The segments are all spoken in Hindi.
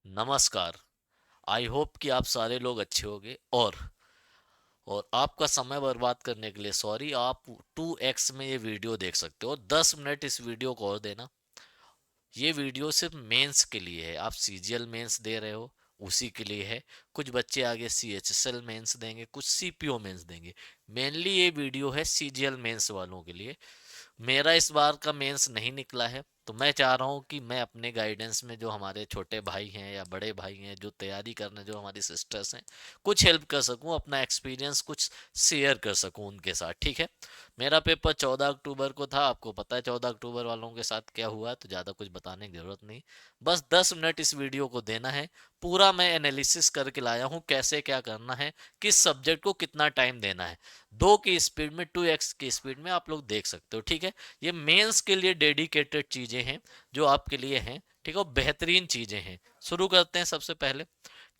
नमस्कार। आई होप कि आप सारे लोग अच्छे होंगे और आपका समय बर्बाद करने के लिए सॉरी। आप 2x में ये वीडियो देख सकते हो। 10 मिनट इस वीडियो को और देना। ये वीडियो सिर्फ मेंस के लिए है। आप सीजीएल मेंस दे रहे हो, उसी के लिए है। कुछ बच्चे आगे सीएचएसएल मेंस देंगे, कुछ सीपीओ मेंस देंगे। मेनली ये वीडियो है सीजीएल मेंस वालों के लिए। मेरा इस बार का मेंस नहीं निकला है, तो मैं चाह रहा हूँ कि मैं अपने गाइडेंस में जो हमारे छोटे भाई हैं या बड़े भाई हैं जो तैयारी करने, जो हमारी सिस्टर्स हैं, कुछ हेल्प कर सकूँ, अपना एक्सपीरियंस कुछ शेयर कर सकूँ उनके साथ। ठीक है। मेरा पेपर 14 अक्टूबर को था। आपको पता है 14 अक्टूबर वालों के साथ क्या हुआ, तो ज़्यादा कुछ बताने की जरूरत नहीं। बस 10 मिनट इस वीडियो को देना है। पूरा मैं एनालिसिस करके लाया हूँ कैसे क्या करना है, किस सब्जेक्ट को कितना टाइम देना है। 2 की स्पीड में, 2x की स्पीड में आप लोग देख सकते हो। ठीक है। ये मेंस के लिए डेडिकेटेड चीजें हैं जो आपके लिए हैं। ठीक है। और बेहतरीन चीजें हैं। शुरू करते हैं। सबसे पहले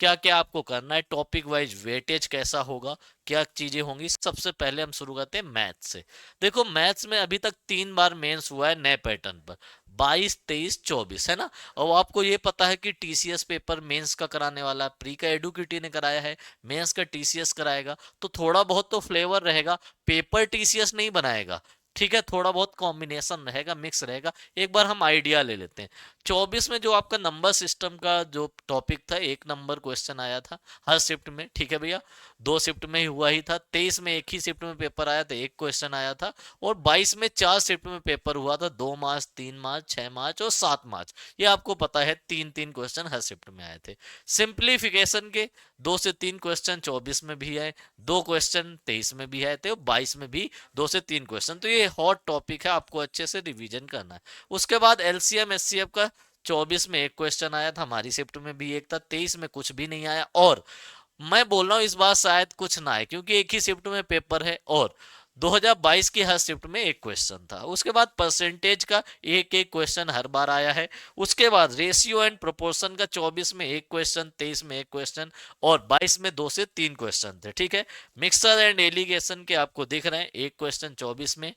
क्या क्या आपको करना है, टॉपिक वाइज वेटेज कैसा होगा, क्या चीजें होंगी। सबसे पहले हम शुरू करते हैं मैथ्स से। देखो, मैथ्स में अभी तक 3 बार मेंस हुआ है नए पैटर्न पर, 22, 23, 24, है ना। और आपको ये पता है कि टीसीएस पेपर मेंस का कराने वाला है। प्री का एडुकेटी ने कराया है, मेंस का टीसीएस कराएगा, तो थोड़ा बहुत तो फ्लेवर रहेगा। पेपर टीसीएस नहीं बनाएगा। ठीक है। थोड़ा बहुत कॉम्बिनेशन रहेगा, मिक्स रहेगा। एक बार हम आइडिया ले लेते हैं। 24 में जो आपका नंबर सिस्टम का जो टॉपिक था, 1 नंबर क्वेश्चन आया था हर शिफ्ट में। ठीक है भैया। 2 शिफ्ट में ही हुआ ही था। 23 में एक ही शिफ्ट में पेपर आया था, एक क्वेश्चन आया था। और 22 में 4 शिफ्ट में पेपर हुआ था, 2 मार्च, 3 मार्च, 6 मार्च और 7 मार्च। ये आपको पता है, 3-3 क्वेश्चन हर शिफ्ट में आए थे। सिंप्लीफिकेशन के 2 से 3 क्वेश्चन 24 में भी आए, 2 क्वेश्चन 23 में भी आए थे और 22 में भी 2 से 3 क्वेश्चन। तो ये हॉट टॉपिक है, आपको अच्छे से रिवीजन करना है। उसके बाद एलसीएम एचसीएफ का 24 में एक क्वेश्चन आया था, हमारी शिफ्ट में भी एक था। 23 में कुछ भी नहीं आया। और मैं बोल रहा हूँ इस बार शायद कुछ ना आए, क्योंकि एक ही शिफ्ट में पेपर है। और 2022 की हर शिफ्ट में एक क्वेश्चन था। उसके बाद परसेंटेज का एक एक क्वेश्चन हर बार आया है। उसके बाद रेशियो एंड प्रोपोर्शन का 24 में एक क्वेश्चन, 23 में एक क्वेश्चन और 22 में 2 से 3 क्वेश्चन थे। ठीक है। मिक्सर एंड एलिगेशन के आपको दिख रहे हैं, एक क्वेश्चन 24 में,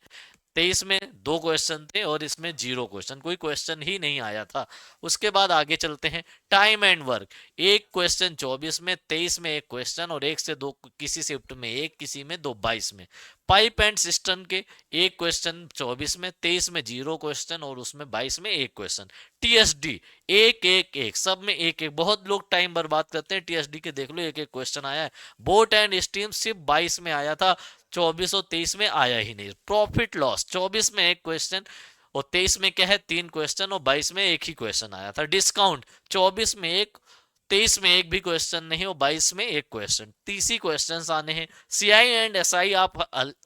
23 में 2 क्वेश्चन थे और इसमें 0 क्वेश्चन, कोई क्वेश्चन ही नहीं आया था। उसके बाद आगे चलते हैं। टाइम एंड वर्क, एक क्वेश्चन 24 में, 23 में एक क्वेश्चन और 1 से 2 किसी शिफ्ट में एक, किसी में दो, 22 में। पाइप एंड सिस्टम के एक क्वेश्चन 24 में, 23 में 0 क्वेश्चन और उसमें 22 में एक क्वेश्चन। टीएसडी एक एक एक, सब में एक एक। बहुत लोग टाइम बर्बाद करते हैं, टीएसडी के देख लो एक एक क्वेश्चन आया है। बोट एंड स्टीम सिर्फ 22 में आया था, 24 और 23 में आया ही नहीं। प्रॉफिट लॉस 24 में एक क्वेश्चन और 23 में क्या है, 3 क्वेश्चन और 22 में एक ही क्वेश्चन आया था। डिस्काउंट 24 में एक, 23 में एक भी क्वेश्चन नहीं और 22 में एक क्वेश्चन। 30 ही क्वेश्चन आने हैं। सीआई एंड एसआई आप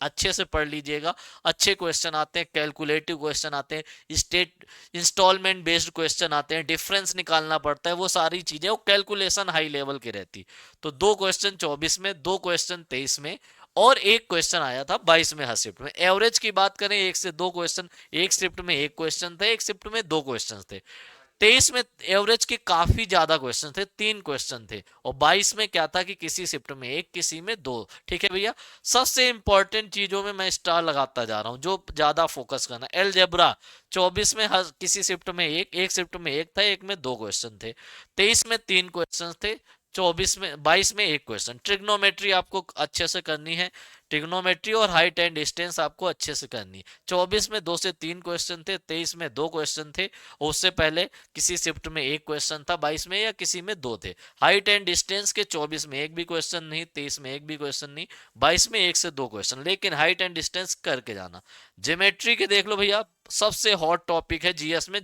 अच्छे से पढ़ लीजिएगा। अच्छे क्वेश्चन आते हैं, कैलकुलेटिव क्वेश्चन आते हैं, स्टेट इंस्टॉलमेंट बेस्ड क्वेश्चन आते हैं, डिफरेंस निकालना पड़ता है, वो सारी चीजें, वो कैलकुलेशन हाई लेवल की रहती। तो 2 क्वेश्चन 24 में, 2 क्वेश्चन 23 में और एक क्वेश्चन आया था 22 में हर शिफ्ट में। एवरेज की बात करें, 1 से 2 क्वेश्चन, एक शिफ्ट में एक क्वेश्चन थे, एक शिफ्ट में 2 क्वेश्चन थे। 23 में एवरेज के काफी ज्यादा क्वेश्चन थे, 3 क्वेश्चन थे। और 22 में क्या था कि किसी शिफ्ट में एक, किसी में दो। ठीक है भैया। सबसे इंपॉर्टेंट चीजों में मैं स्टार लगाता जा रहा हूं, जो ज्यादा फोकस करना। एलजेब्रा 24 में हर किसी शिफ्ट में एक, एक शिफ्ट में एक था, एक में 2 क्वेश्चन थे। 23 में 3 क्वेश्चन थे, 24 में, 22 में एक क्वेश्चन। ट्रिग्नोमेट्री आपको अच्छे से करनी है। ट्रिग्नोमेट्री और हाइट एंड डिस्टेंस आपको अच्छे से करनी है। 24 में 2 से 3 क्वेश्चन थे, 23 में 2 क्वेश्चन थे। और उससे पहले किसी शिफ्ट में एक क्वेश्चन था, 22 में या किसी में दो थे। हाइट एंड डिस्टेंस के 24 में एक भी क्वेश्चन नहीं, 23 में एक भी क्वेश्चन नहीं, 22 में 1 से 2 क्वेश्चन। लेकिन हाइट एंड डिस्टेंस करके जाना। ज्योमेट्री के देख लो भैया, सबसे हॉट टॉपिक है जीएस में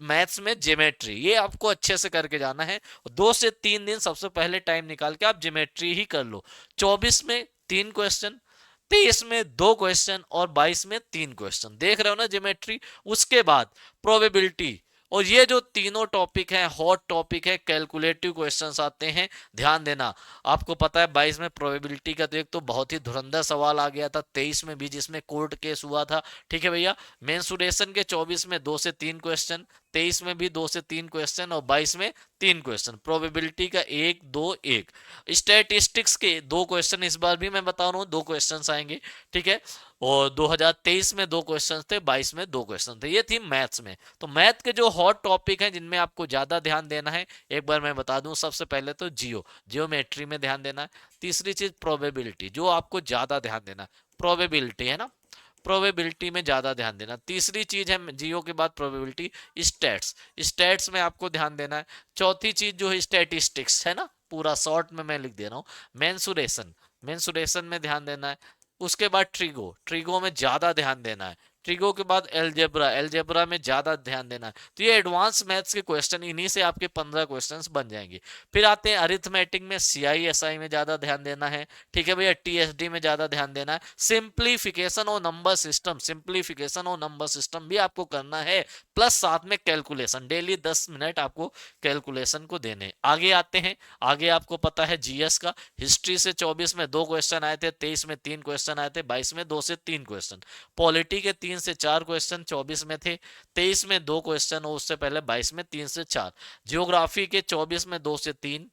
मैथ्स में ज्योमेट्री, ये आपको अच्छे से करके जाना है। 2 से 3 दिन सबसे पहले टाइम निकाल के आप ज्योमेट्री ही कर लो। 24 में 3 क्वेश्चन, 23 में 2 क्वेश्चन और 22 में 3 क्वेश्चन। देख रहे हो ना ज्योमेट्री। उसके बाद प्रोबेबिलिटी, और ये जो तीनों टॉपिक हैं हॉट टॉपिक है, कैलकुलेटिव क्वेश्चंस आते हैं। ध्यान देना। आपको पता है 22 में प्रोबेबिलिटी का तो एक तो बहुत ही धुरंधर सवाल आ गया था, 23 में भी जिसमें कोर्ट केस हुआ था। ठीक है भैया। मेंसुरेशन के 24 में 2 से 3 क्वेश्चन, 23 में भी 2 से 3 क्वेश्चन और 22 में 3 क्वेश्चन। प्रोबेबिलिटी का 1, 2, 1। स्टैटिस्टिक्स के 2 क्वेश्चन, इस बार भी मैं बता रहा हूँ 2 क्वेश्चन आएंगे। ठीक है। और 2023 में 2 क्वेश्चन थे, 22 में 2 क्वेश्चन थे। ये थी मैथ्स में। तो मैथ के जो हॉट टॉपिक हैं जिनमें आपको ज्यादा ध्यान देना है, एक बार मैं बता दूं। सबसे पहले तो जियोमेट्री में ध्यान देना है। तीसरी चीज प्रोबेबिलिटी, जो आपको ज्यादा ध्यान देना है, प्रोबेबिलिटी है ना, प्रोबेबिलिटी में ज्यादा ध्यान देना। तीसरी चीज है जियो के बाद प्रोबेबिलिटी, स्टैट्स, स्टैट्स में आपको ध्यान देना है। चौथी चीज जो है स्टैटिस्टिक्स है ना, पूरा शॉर्ट में मैं लिख दे रहा हूँ। मेंसुरेशन, मेंसुरेशन में ध्यान देना है। उसके बाद ट्रिगो, ट्रिगो में ज्यादा ध्यान देना है। ट्रिगो के बाद एलजेब्रा, एलजेब्रा में ज्यादा ध्यान देना है। तो ये एडवांस मैथ्स के क्वेश्चन, इन्हीं से आपके 15 क्वेश्चंस बन जाएंगे। फिर आते हैं अरिथमेटिक में, सीआईएसआई में ज्यादा ध्यान देना है। ठीक है भैया, टीएसडी में ज्यादा ध्यान देना है। सिंप्लीफिकेशन और नंबर सिस्टम, सिंप्लीफिकेशन और नंबर सिस्टम भी आपको करना है। प्लस साथ में कैलकुलेशन, डेली 10 मिनट आपको कैलकुलेशन को देने। आगे आते हैं, आगे आपको पता है जीएस का। हिस्ट्री से 24 में 2 क्वेश्चन आए थे, 23 में 3 क्वेश्चन आए थे, 22 में 2 से 3 क्वेश्चन। पॉलिटी के 3 से 4 क्वेश्चन 24 में थे, 23 में 2 क्वेश्चन और उससे पहले 22 में 3 से 4। जियोग्राफी के 24 में 2 से 3,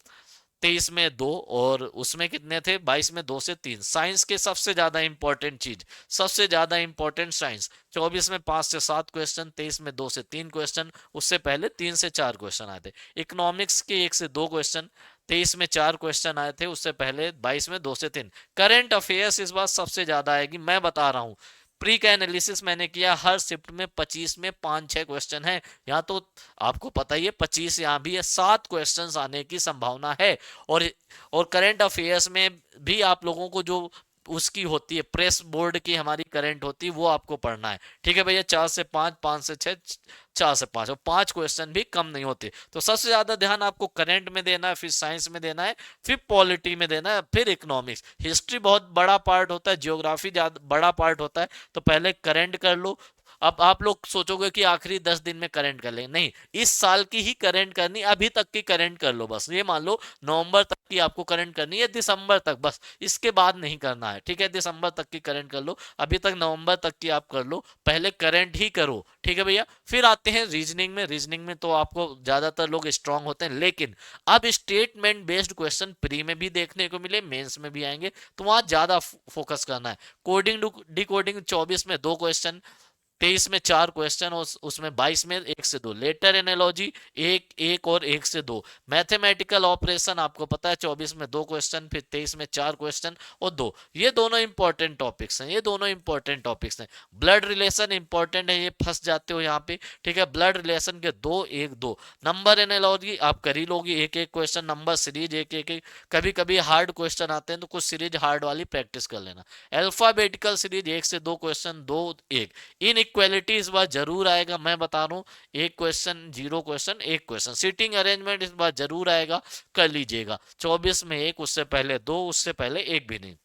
23 में 2 और उसमें कितने थे, 22 में 2 से 3। साइंस के सबसे ज्यादा इंपॉर्टेंट चीज, सबसे ज्यादा इंपॉर्टेंट साइंस, 24 में 5 से 7 क्वेश्चन, 23 में 2 से 3 क्वेश्चन, उससे पहले 3 से 4 क्वेश्चन आए थे। इकोनॉमिक्स के 1 से 2 क्वेश्चन, 23 में 4 क्वेश्चन आए थे, उससे पहले 22 में 2 से 3। करंट अफेयर्स इस बार सबसे ज्यादा आएगी, मैं बता रहा हूँ। प्री का एनालिसिस मैंने किया, हर शिफ्ट में 25 में 5-6 क्वेश्चन है। यहाँ तो आपको पता ही है 25, यहाँ भी है 7 क्वेश्चंस आने की संभावना है। और और करंट अफेयर्स में भी आप लोगों को जो उसकी होती है, प्रेस बोर्ड की हमारी करंट होती है, वो आपको पढ़ना है। ठीक है भैया, 4 से 5, 5 से 6, 4 से 5, और 5 क्वेश्चन भी कम नहीं होते। तो सबसे ज्यादा ध्यान आपको करंट में देना है, फिर साइंस में देना है, फिर पॉलिटी में देना है, फिर इकोनॉमिक्स। हिस्ट्री बहुत बड़ा पार्ट होता है, ज्योग्राफी ज्यादा बड़ा पार्ट होता है। तो पहले करंट कर लो। अब आप लोग सोचोगे कि आखिरी 10 दिन में करंट कर लेंगे, नहीं, इस साल की ही करंट करनी, अभी तक की करंट कर लो बस। ये मान लो नवंबर तक की आपको करंट करनी है, दिसंबर तक बस, इसके बाद नहीं करना है। ठीक है, दिसंबर तक की करंट कर लो, अभी तक नवंबर तक की आप कर लो, पहले करंट ही करो। ठीक है भैया, फिर आते हैं रीजनिंग में। रीजनिंग में तो आपको ज्यादातर लोग स्ट्रांग होते हैं, लेकिन अब स्टेटमेंट बेस्ड क्वेश्चन प्री में भी देखने को मिले, मेंस में भी आएंगे, तो वहां ज्यादा फोकस करना है। कोडिंग डिकोडिंग 24 में 2 क्वेश्चन, 23 में 4 क्वेश्चन, उसमें 22 में 1 से 2। लेटर एनालॉजी एक एक और 1 से 2। मैथमेटिकल ऑपरेशन आपको पता है 24 में 2 क्वेश्चन, फिर 23 में 4 क्वेश्चन और 2। ये दोनों इंपॉर्टेंट टॉपिक्स हैं, ये दोनों इंपॉर्टेंट टॉपिक्स हैं। ब्लड रिलेशन इंपॉर्टेंट है, ये फंस जाते हो यहाँ पे। ठीक है, ब्लड रिलेशन के 2 1 2। नंबर एनालॉजी आप कर ही लोगी, एक एक क्वेश्चन, नंबर सीरीज एक एक एक। कभी कभी हार्ड क्वेश्चन आते हैं तो कुछ सीरीज हार्ड वाली प्रैक्टिस कर लेना। अल्फाबेटिकल सीरीज 1 से 2 क्वेश्चन, 2 1। इनइक्वालिटी इस बार जरूर आएगा, मैं बता रहा हूँ। 1 question, 0 question, 1 question. Seating arrangement इस बार जरूर आएगा, कर लीजिएगा। 24 में 1, उससे पहले 2, उससे पहले 1 भी नहीं।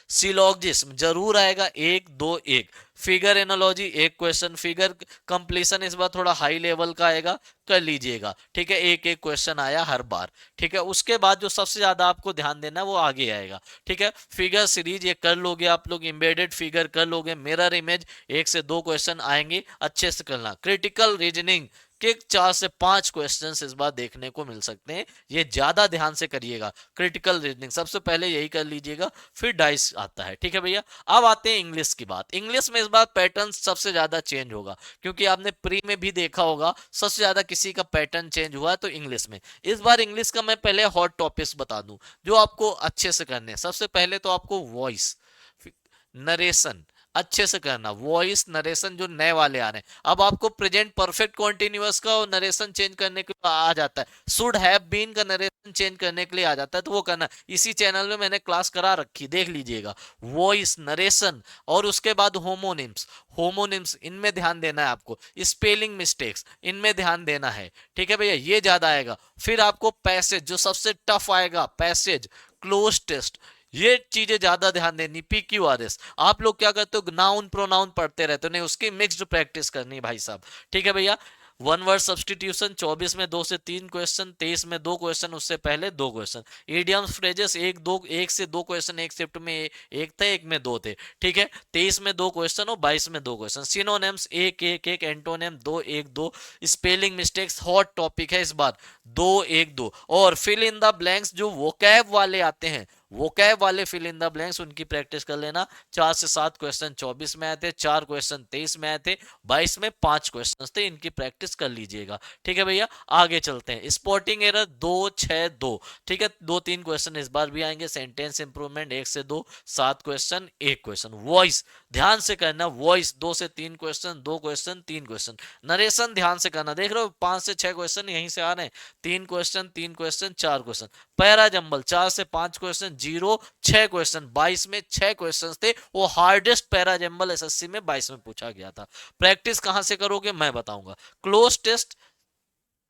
सिलोजिज्म जरूर आएगा, 1 2 1। Figure analogy 1 question. Figure completion इस बार थोड़ा हाई लेवल का आएगा, कर लीजिएगा। ठीक है, एक एक क्वेश्चन आया हर बार। ठीक है, उसके बाद जो सबसे ज्यादा आपको ध्यान देना है वो आगे आएगा। ठीक है, फिगर सीरीज ये कर लोगे आप लोग, एम्बेडेड फिगर कर लोगे, मिरर इमेज 1 से 2 क्वेश्चन आएंगे, अच्छे से करना। क्रिटिकल रीजनिंग के 4 से 5 क्वेश्चंस इस बार देखने को मिल सकते हैं, ये ज्यादा ध्यान से करिएगा। क्रिटिकल रीजनिंग सबसे पहले यही कर लीजिएगा, फिर डाइस आता है। ठीक है भैया, अब आते हैं इंग्लिश की बात। इंग्लिश में इस बार पैटर्न सबसे ज्यादा चेंज होगा, क्योंकि आपने प्री में भी देखा होगा सबसे ज्यादा किसी का पैटर्न चेंज हुआ है तो इंग्लिश में। इस बार इंग्लिश का मैं पहले हॉट टॉपिक्स बता दूं जो आपको अच्छे से करने हैं। सबसे पहले तो आपको वॉइस, नरेशन अच्छे से करना। वॉइस नरेशन जो नए वाले आ रहे हैं, अब आपको प्रेजेंट परफेक्ट कॉन्टिन्यूअस का नरेशन चेंज करने के लिए आ जाता है, शुड हैव बीन का नरेशन चेंज करने के लिए आ जाता है, तो वो करना। इसी चैनल में मैंने क्लास करा रखी, देख लीजिएगा। वॉइस नरेशन, और उसके बाद होमोनिम्स, होमोनिम्स इनमें ध्यान देना है आपको। स्पेलिंग मिस्टेक्स इनमें ध्यान देना है। ठीक है भैया, ये ज्यादा आएगा। फिर आपको पैसेज जो सबसे टफ आएगा, पैसेज, क्लोज टेस्ट, ये चीजें ज्यादा ध्यान देनी। PQRS आप लोग क्या करते हो, नाउन प्रोनाउन पढ़ते रहते हो, नहीं, उसकी मिक्स्ड प्रैक्टिस करनी है भाई साहब। ठीक है भैया, वन वर्ड सब्सटीट्यूशन 24 में 2 से 3 क्वेश्चन, 23 में 2 क्वेश्चन, उससे पहले 2 क्वेश्चन। ईडियम्स फ्रेजेस 1 से 2 क्वेश्चन, एक शिफ्ट में एक थे, एक में 2 थे। ठीक है, 23 में 2 क्वेश्चन और 22 में 2 question. Synonyms 1 1 1, antonym 2 1 2। Spelling mistakes hot topic है इस बार, 2 1 2। और फिल इन द ब्लैंक्स जो वोकैब वाले आते हैं, वोकैब वाले फिल इन द ब्लैंक्स उनकी प्रैक्टिस कर लेना। 4 से 7 क्वेश्चन 24 में आए थे, 4 क्वेश्चन 23 में आए थे, 22 में 5 क्वेश्चन थे, इनकी प्रैक्टिस कर लीजिएगा। ठीक है भैया, आगे चलते हैं। स्पॉटिंग एरर 2 6 2, ठीक है, 2 3 क्वेश्चन इस बार भी आएंगे। सेंटेंस इंप्रूवमेंट 1 से 2, 7 क्वेश्चन 1 क्वेश्चन। वॉइस ध्यान से करना, वॉइस 2 से 3 क्वेश्चन, 2 क्वेश्चन 3 क्वेश्चन। नरेशन ध्यान से करना, देख रहे हो 5 से 6 क्वेश्चन यहीं से आ रहे हैं, 3 question 3 question 4 question. Para jumble 4 से 5 क्वेश्चन 0 6 क्वेश्चन, 22 में 6 क्वेश्चन थे, वो हार्डेस्ट पैरा जंबल एसएससी में 22 में पूछा गया था। प्रैक्टिस कहां से करोगे मैं बताऊंगा। क्लोज टेस्ट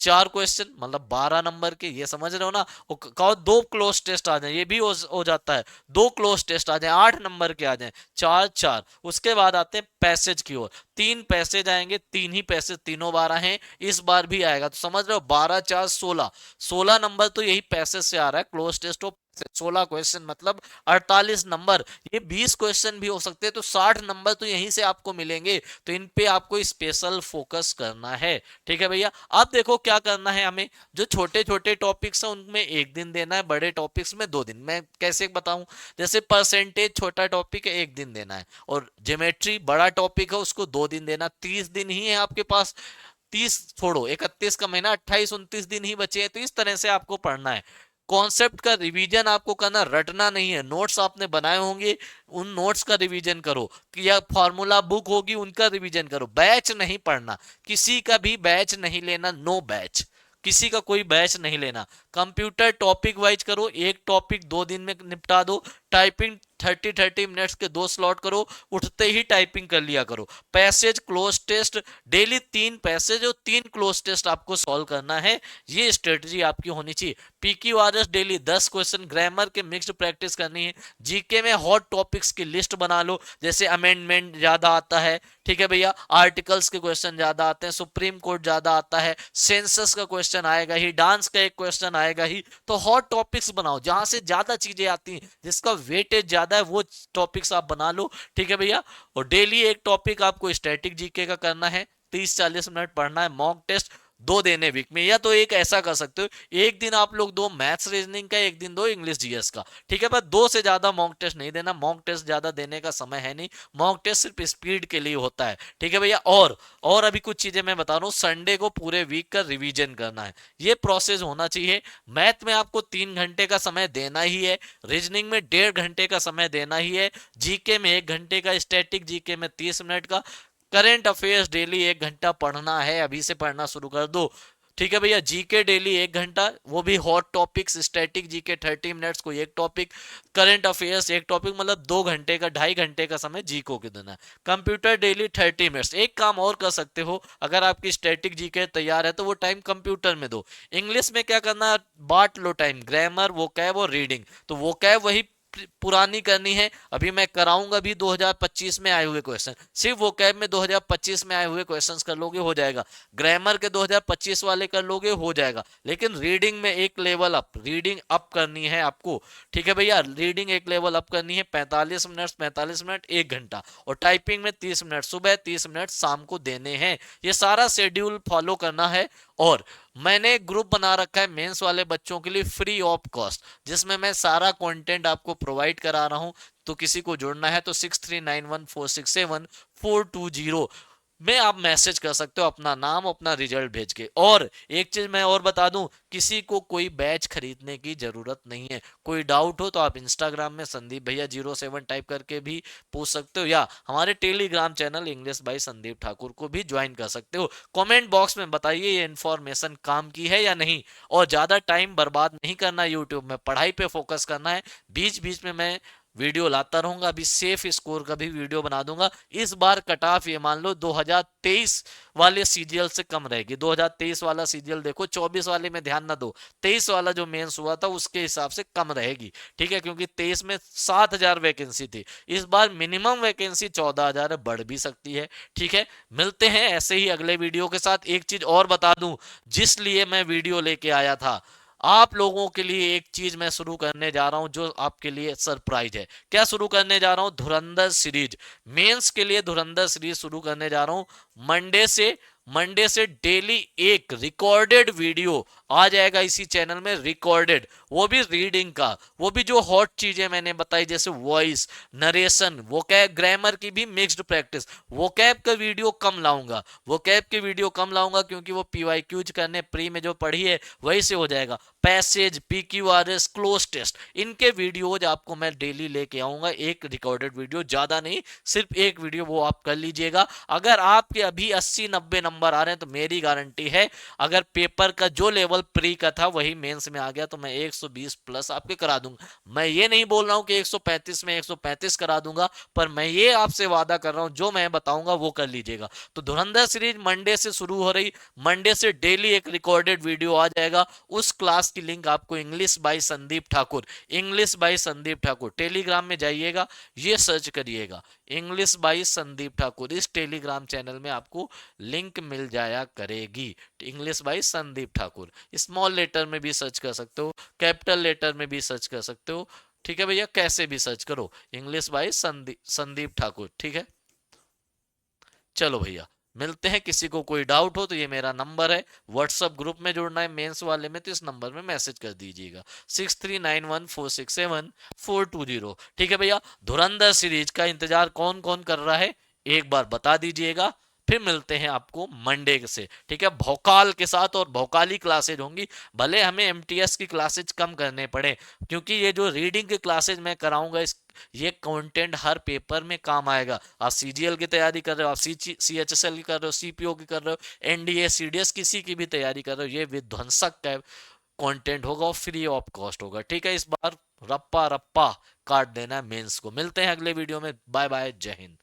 4 क्वेश्चन मतलब 12 नंबर के, ये समझ रहे हो ना। कहो 2 क्लोज टेस्ट आ जाए, ये भी हो जाता है, 2 क्लोज टेस्ट आ जाए, 8 नंबर के आ जाए, 4 4। उसके बाद आते हैं पैसेज की ओर, 3 पैसेज आएंगे, 3 ही पैसेज तीनों बार हैं, इस बार भी आएगा। तो समझ रहे हो 12 4 16, 16 नंबर तो यही पैसेज से आ रहा है। क्लोज टेस्ट हो 16 क्वेश्चन मतलब 48 नंबर, ये 20 क्वेश्चन भी हो सकते हैं, तो 60 नंबर तो यहीं से आपको मिलेंगे। तो इन पे आपको स्पेशल फोकस करना है। ठीक है भैया, अब देखो क्या करना है हमें। जो छोटे छोटे टॉपिक्स हैं उनमें 1 दिन देना है, बड़े टॉपिक्स में 2 दिन। मैं कैसे बताऊं, जैसे परसेंटेज छोटा टॉपिक है 1 दिन देना है, और ज्योमेट्री बड़ा टॉपिक है उसको 2 दिन देना। 30 दिन ही है आपके पास, 30 छोड़ो 31 का महीना, 28 29 दिन ही बचे हैं। तो इस तरह से आपको पढ़ना है। कॉन्सेप्ट का रिवीजन आपको करना, रटना नहीं है। नोट्स आपने बनाए होंगे, उन नोट्स का रिवीजन करो, या फॉर्मूला बुक होगी उनका रिवीजन करो। बैच नहीं पढ़ना, किसी का भी बैच नहीं लेना, नो बैच, किसी का कोई बैच नहीं लेना। कंप्यूटर टॉपिक वाइज करो, एक टॉपिक 2 दिन में निपटा दो। टाइपिंग 30 30 मिनट्स के 2 स्लॉट करो, उठते ही टाइपिंग कर लिया करो। Passage cloze test daily 3 passage और 3 क्लोज टेस्ट आपको सॉल्व करना है, ये स्ट्रेटजी आपकी होनी चाहिए। PQRS डेली 10 क्वेश्चन, ग्रामर के मिक्स्ड प्रैक्टिस करनी है। जीके में हॉट टॉपिक्स की लिस्ट बना लो, जैसे अमेंडमेंट ज्यादा आता है, ठीक है भैया, आर्टिकल्स के क्वेश्चन ज्यादा आते हैं, सुप्रीम कोर्ट ज्यादा आता है, सेंसस का क्वेश्चन आएगा ही, डांस का एक क्वेश्चन आएगा ही। तो हॉट टॉपिक्स बनाओ, जहां से ज्यादा चीजें आती हैं, जिसका वेटेज ज्यादा है, वो टॉपिक्स आप बना लो। ठीक है भैया, और डेली एक टॉपिक आपको स्टैटिक जीके का करना है, 30 40 मिनट पढ़ना है। मॉक टेस्ट 2 देने वीक में, या तो एक ऐसा कर सकते हो, एक दिन आप लोग 2 मैथ्स रीजनिंग का, एक दिन 2 इंग्लिश जीएस का। ठीक है, पर 2 से ज्यादा मॉक टेस्ट नहीं देना, मॉक टेस्ट ज्यादा देने का समय है नहीं, मॉक टेस्ट सिर्फ स्पीड के लिए होता है। ठीक है भैया, और अभी कुछ चीजें मैं बता रहा हूँ। संडे को पूरे वीक का रिवीजन करना है, ये प्रोसेस होना चाहिए। मैथ में आपको 3 घंटे का समय देना ही है, रीजनिंग में 1.5 घंटे का समय देना ही है, जीके में 1 घंटे का, स्टैटिक जीके में 30 मिनट का। करंट अफेयर्स डेली 1 घंटा पढ़ना है, अभी से पढ़ना शुरू कर दो। ठीक है भैया, जीके डेली 1 घंटा, वो भी hot topics. Static GK 30 minutes को एक टॉपिक, करंट अफेयर्स एक टॉपिक, मतलब 2 घंटे का, 2.5 घंटे का समय जीको के देना है। Computer daily 30 minutes. एक काम और कर सकते हो, अगर आपकी स्टैटिक जीके तैयार है तो वो टाइम कंप्यूटर में दो। इंग्लिश में क्या करना है, बांट लो टाइम, ग्रामर, वोकैब और रीडिंग। तो वोकैब वही पुरानी करनी है, अभी मैं कराऊंगा भी 2025 में आए हुए क्वेश्चन, सिर्फ वोकैब में 2025 में आए हुए क्वेश्चंस कर लोगे हो जाएगा, ग्रामर के 2025 वाले कर लोगे हो जाएगा। लेकिन रीडिंग में एक लेवल अप, रीडिंग अप करनी है आपको। ठीक है भैया, रीडिंग एक लेवल अप करनी है। 45 मिनट 1 घंटा, और टाइपिंग में 30 मिनट सुबह, 30 मिनट शाम को देने हैं। ये सारा शेड्यूल फॉलो करना है। और मैंने ग्रुप बना रखा है मेंस वाले बच्चों के लिए फ्री ऑफ कॉस्ट, जिसमें मैं सारा कंटेंट आपको प्रोवाइड करा रहा हूं। तो किसी को जुड़ना है तो 6391467420 में आप मैसेज कर सकते हो, अपना नाम अपना रिजल्ट भेज के। और एक चीज मैं और बता दूं, किसी को कोई बैच खरीदने की जरूरत नहीं है। कोई डाउट हो तो आप इंस्टाग्राम में संदीप भैया 07 टाइप करके भी पूछ सकते हो, या हमारे Telegram channel English by Sandeep Thakur को भी ज्वाइन कर सकते हो। कमेंट बॉक्स में बताइए ये इन्फॉर्मेशन काम की है या नहीं। और ज्यादा टाइम बर्बाद नहीं करना यूट्यूब में, पढ़ाई पे फोकस करना है। बीच बीच में मैं वीडियो लाता रहूंगा, अभी सेफ स्कोर का भी वीडियो बना दूंगा। इस बार कट ऑफ ये मान लो 2023 वाले सीजीएल से कम रहेगी। 2023 वाला सीजीएल देखो, 24 वाले में ध्यान ना दो, 23 वाला जो मेंस हुआ था उसके हिसाब से कम रहेगी। ठीक है, क्योंकि 23 में 7000 वैकेंसी थी, इस बार मिनिमम वैकेंसी 14,000 है, बढ़ भी सकती है। ठीक है, मिलते हैं ऐसे ही अगले वीडियो के साथ। एक चीज और बता दूं, जिस लिए मैं वीडियो लेके आया था, आप लोगों के लिए एक चीज मैं शुरू करने जा रहा हूं जो आपके लिए सरप्राइज है। क्या शुरू करने जा रहा हूं, धुरंधर सीरीज। मेंस के लिए धुरंधर सीरीज शुरू करने जा रहा हूं। मंडे से डेली एक रिकॉर्डेड वीडियो आ जाएगा इसी चैनल में रिकॉर्डेड, वो भी रीडिंग का, वो भी जो हॉट चीजें मैंने बताई जैसे वॉइस, नरेशन, वो कैब, ग्रामर की भी मिक्स्ड प्रैक्टिस। वो कैब का वीडियो कम लाऊंगा, वो कैब के वीडियो कम लाऊंगा क्योंकि वो पीवाईक्यूज करने प्री में जो पढ़ी है वही से हो जाएगा। पैसेज, पीक्यूआरएस, क्लोज टेस्ट, इनके वीडियोज आपको मैं डेली लेके आऊंगा, एक रिकॉर्डेड वीडियो, ज्यादा नहीं, सिर्फ एक वीडियो, वो आप कर लीजिएगा। अगर आपके अभी 80-90 नंबर आ रहे हैं तो मेरी गारंटी है, अगर पेपर का जो लेवल प्री का था वही मेंस में आ गया तो मैं 120 प्लस आपके करा दूंगा। मैं ये नहीं बोल रहा हूं कि 135 में 135 करा दूंगा, पर मैं ये आपसे वादा कर रहा हूं जो मैं बताऊंगा वो कर लीजिएगा। तो धुरंधर सीरीज मंडे से शुरू हो रही, मंडे से डेली एक रिकॉर्डेड वीडियो आ जाएगा। उस क्लास की लिंक आपको English by Sandeep Thakur, English by Sandeep Thakur Telegram में जाइएगा, ये सर्च करिएगा इंग्लिश बाय संदीप ठाकुर, इस टेलीग्राम चैनल में आपको लिंक मिल जाया करेगी। English by Sandeep Thakur, small letter में भी सर्च कर सकते हो, कैपिटल लेटर में भी सर्च कर सकते हो, ठीक है भैया, कैसे भी सर्च करो, इंग्लिश बाय संदीप ठाकुर, ठीक है। चलो भैया, मिलते हैं। किसी को कोई डाउट हो तो ये मेरा नंबर है, व्हाट्सअप ग्रुप में जुड़ना है मेंस वाले में तो इस नंबर में मैसेज कर दीजिएगा 6391467420, ठीक है भैया। धुरंधर सीरीज का इंतजार कौन कौन कर रहा है एक बार बता दीजिएगा, फिर मिलते हैं आपको मंडे से, ठीक है, भौकाल के साथ। और भौकाली क्लासेज होंगी, भले हमें एमटीएस की क्लासेज कम करने पड़े, क्योंकि ये जो रीडिंग की क्लासेज मैं कराऊंगा इस, ये कंटेंट हर पेपर में काम आएगा। आप सीजीएल की तैयारी कर रहे हो, आप सीएचएसएल की कर रहे हो, सीपीओ की कर रहे हो, एनडीए सीडीएस किसी की भी तैयारी कर रहे हो, ये विध्वंसक का कंटेंट होगा और फ्री ऑफ कॉस्ट होगा, ठीक है। इस बार रप्पा रप्पा काट देना है मेंस को। मिलते हैं अगले वीडियो में, बाय बाय, जय हिंद।